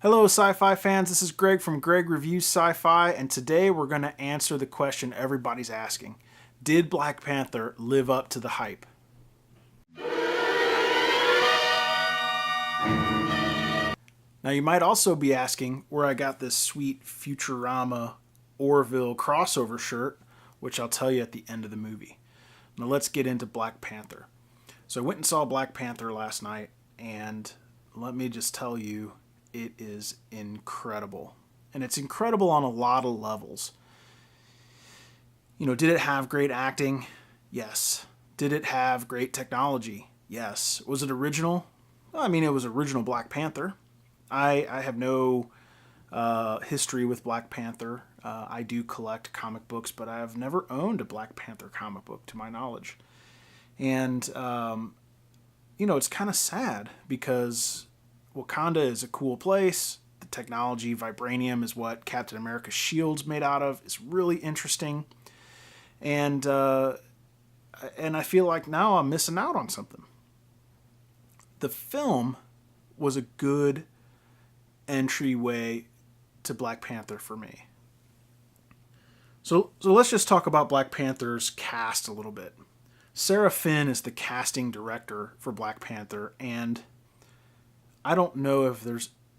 Hello, sci-fi fans. This is Greg from Greg Reviews Sci-Fi, and today we're going to answer the question everybody's asking. Did Black Panther live up to the hype? Now, you might also be asking where I got this sweet Futurama Orville crossover shirt, which I'll tell you at the end of the movie. Now, let's get into Black Panther. So I went and saw Black Panther last night, and let me just tell you, it is incredible. And it's incredible on a lot of levels. Did it have great acting? Yes. Did it have great technology? Yes. Was it original? Well, I mean, it was original Black Panther. I have no history with Black Panther. I do collect comic books, but I have never owned a Black Panther comic book to my knowledge. And, it's kind of sad because Wakanda is a cool place. The technology, vibranium, is what Captain America's shield's made out of. It's really interesting. And I feel like now I'm missing out on something. The film was a good entryway to Black Panther for me. So let's just talk about Black Panther's cast a little bit. Sarah Finn is the casting director for Black Panther, and I don't know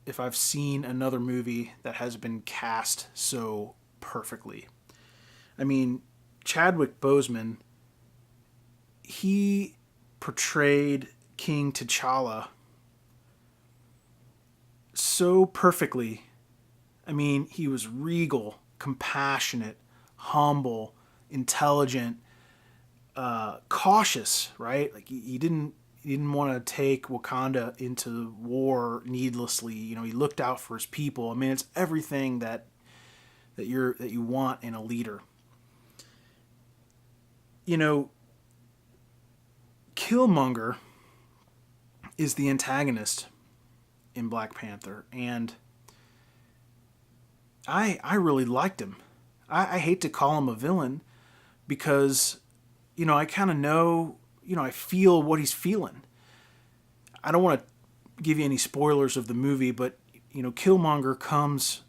if I've seen another movie that has been cast so perfectly. I mean, Chadwick Boseman, he portrayed King T'Challa so perfectly. I mean, he was regal, compassionate, humble, intelligent, cautious, right? Like he didn't want to take Wakanda into war needlessly. He looked out for his people. I mean, it's everything that you want in a leader. Killmonger is the antagonist in Black Panther, and I really liked him. I hate to call him a villain because, I kind of know, I feel what he's feeling. I don't want to give you any spoilers of the movie, but, Killmonger comes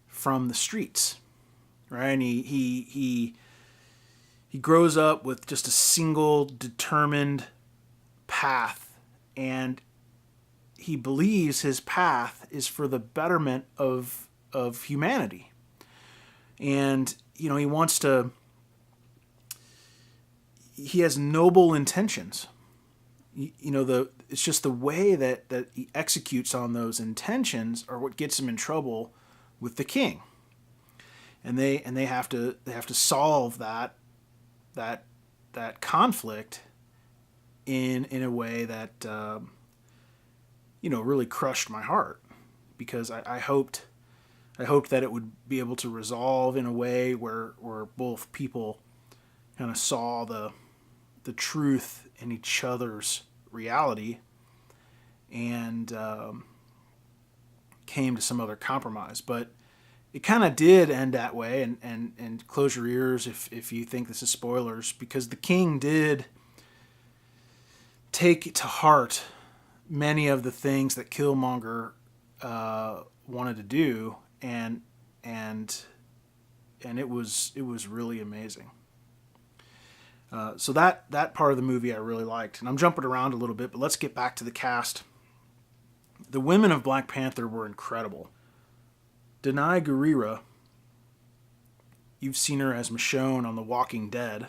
from the streets, right? And he grows up with just a single determined path, and he believes his path is for the betterment of humanity. And, he has noble intentions. It's just the way that he executes on those intentions are what gets him in trouble with the king. And they have to solve that conflict in a way that really crushed my heart, because I hoped that it would be able to resolve in a way where both people kind of saw the truth in each other's reality and came to some other compromise. But it kind of did end that way, and close your ears if you think this is spoilers, because the king did take to heart many of the things that Killmonger wanted to do, and it was really amazing. So that part of the movie I really liked, and I'm jumping around a little bit, but let's get back to the cast. The women of Black Panther were incredible. Danai Gurira, you've seen her as Michonne on The Walking Dead.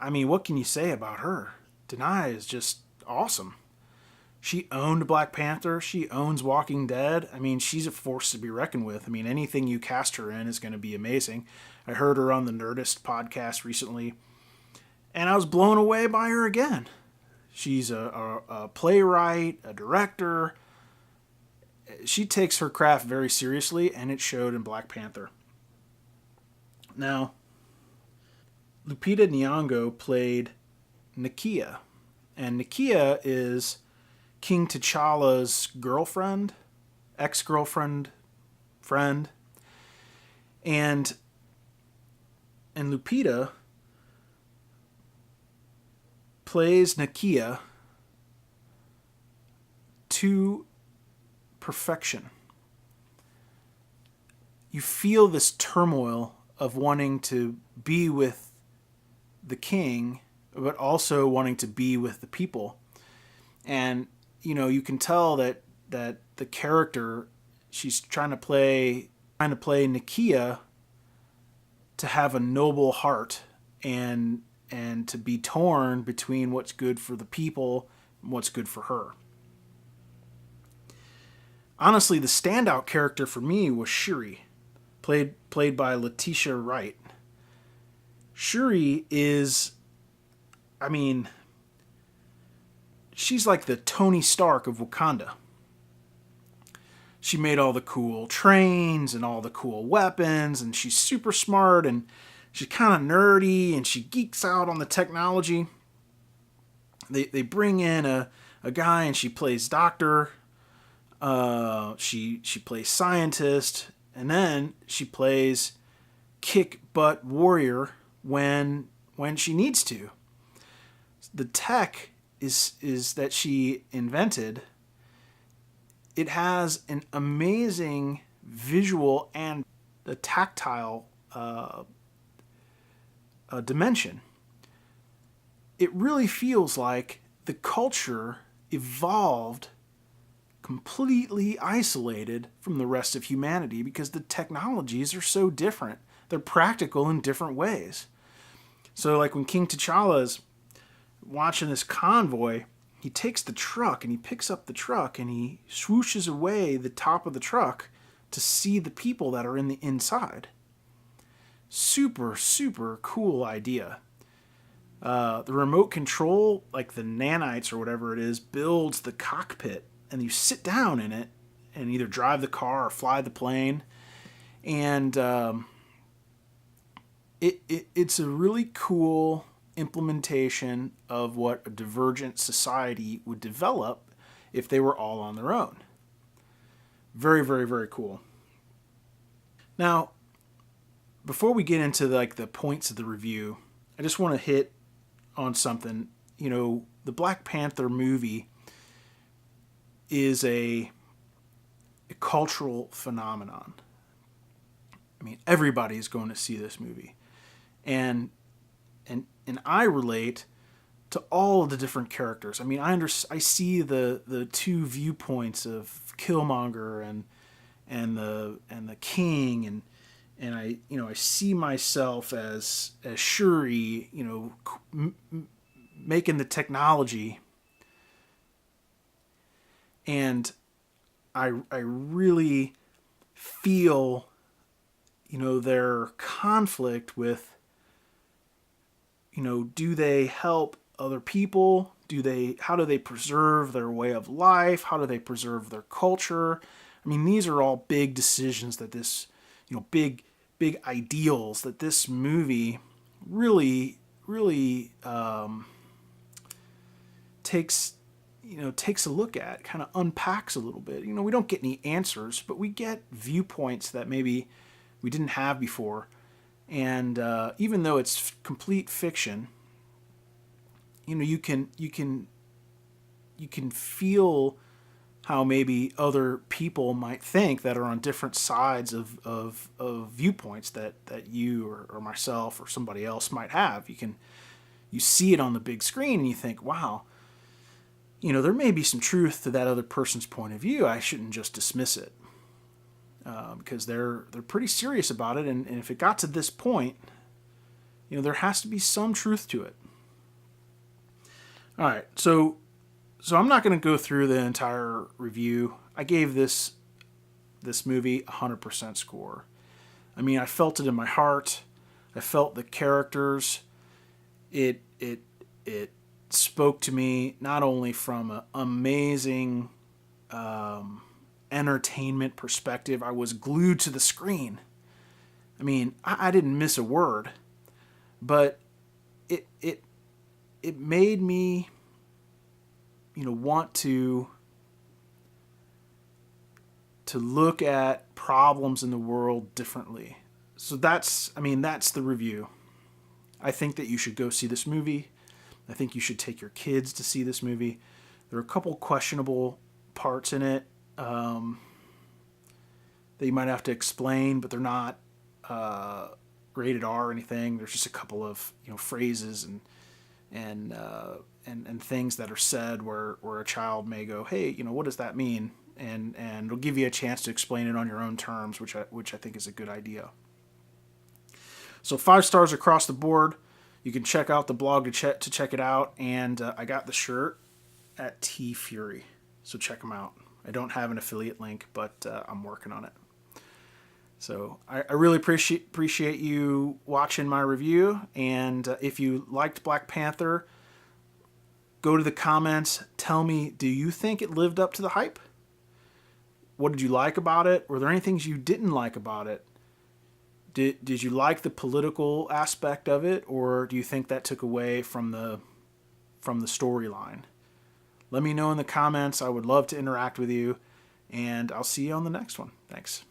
I mean, what can you say about her? Danai is just awesome. She owned Black Panther. She owns Walking Dead. I mean, she's a force to be reckoned with. I mean, anything you cast her in is going to be amazing. I heard her on the Nerdist podcast recently, and I was blown away by her again. She's a playwright, a director. She takes her craft very seriously, and it showed in Black Panther. Now, Lupita Nyong'o played Nakia, and Nakia is King T'Challa's girlfriend, ex-girlfriend, friend, and Lupita plays Nakia to perfection. You feel this turmoil of wanting to be with the king, but also wanting to be with the people. And, you can tell that the character, she's trying to play Nakia to have a noble heart and to be torn between what's good for the people and what's good for her. Honestly, the standout character for me was Shuri, played by Letitia Wright. Shuri is, she's like the Tony Stark of Wakanda. She made all the cool trains and all the cool weapons, and she's super smart, and she's kind of nerdy, and she geeks out on the technology. They bring in a guy, and she plays doctor. She plays scientist, and then she plays kick butt warrior when she needs to. The tech is that she invented. It has an amazing visual and the tactile dimension. It really feels like the culture evolved completely isolated from the rest of humanity because the technologies are so different. They're practical in different ways. So like when King T'Challa is watching this convoy, he takes the truck and he picks up the truck and he swooshes away the top of the truck to see the people that are in the inside. Super, super cool idea. The remote control, like the nanites or whatever it is, builds the cockpit and you sit down in it and either drive the car or fly the plane. And it's a really cool implementation of what a divergent society would develop if they were all on their own. Very, very, very cool. Now, before we get into the points of the review, I just want to hit on something. The Black Panther movie is a cultural phenomenon. Everybody's going to see this movie. And I relate to all of the different characters. I see the two viewpoints of Killmonger and the king, and I see myself as Shuri, making the technology, and I really feel their conflict with, do they help other people? How do they preserve their way of life? How do they preserve their culture? These are all big decisions that this, big ideals that this movie really, really takes a look at, kind of unpacks a little bit. We don't get any answers, but we get viewpoints that maybe we didn't have before. And even though it's complete fiction, you can feel how maybe other people might think that are on different sides of viewpoints that you or myself or somebody else might have. You see it on the big screen and you think, wow, there may be some truth to that other person's point of view. I shouldn't just dismiss it. Because they're pretty serious about it, and if it got to this point, there has to be some truth to it. All right, so I'm not going to go through the entire review. I gave this movie 100% score. I felt it in my heart. I felt the characters. It spoke to me not only from an amazing entertainment perspective. I was glued to the screen. I didn't miss a word, but it made me want to look at problems in the world differently. So that's the review. I think that you should go see this movie. I think you should take your kids to see this movie. There are a couple questionable parts in it. that you might have to explain, but they're not rated R or anything. There's just a couple of phrases and things that are said where a child may go, hey, what does that mean? And it'll give you a chance to explain it on your own terms, which I think is a good idea. So 5 stars across the board. You can check out the blog to check it out, and I got the shirt at T Fury, so check them out. I don't have an affiliate link, but I'm working on it. So I really appreciate you watching my review, and if you liked Black Panther, go to the comments. Tell me, do you think it lived up to the hype? What did you like about it? Were there any things you didn't like about it? Did you like the political aspect of it, or do you think that took away from the storyline? Let me know in the comments. I would love to interact with you, and I'll see you on the next one. Thanks.